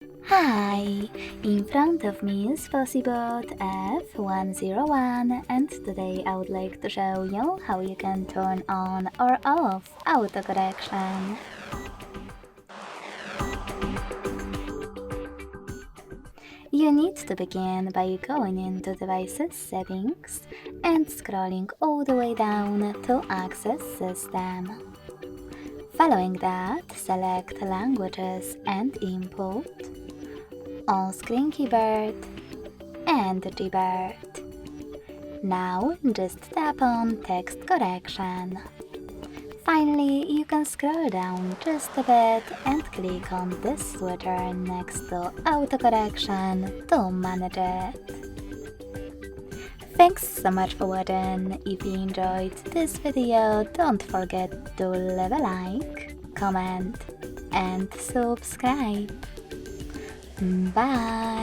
Hi! In front of me is FOSSIBot F101 and today I would like to show you how you can turn on or off autocorrection. You need to begin by going into Devices Settings and scrolling all the way down to Access System. Following that, select Languages and Input, On-Screen Keyboard, and Debird. Now just tap on Text Correction. Finally, you can scroll down just a bit and click on this switcher next to Autocorrection to manage it. Thanks so much for watching. If you enjoyed this video, don't forget to leave a like, comment, and subscribe. Bye!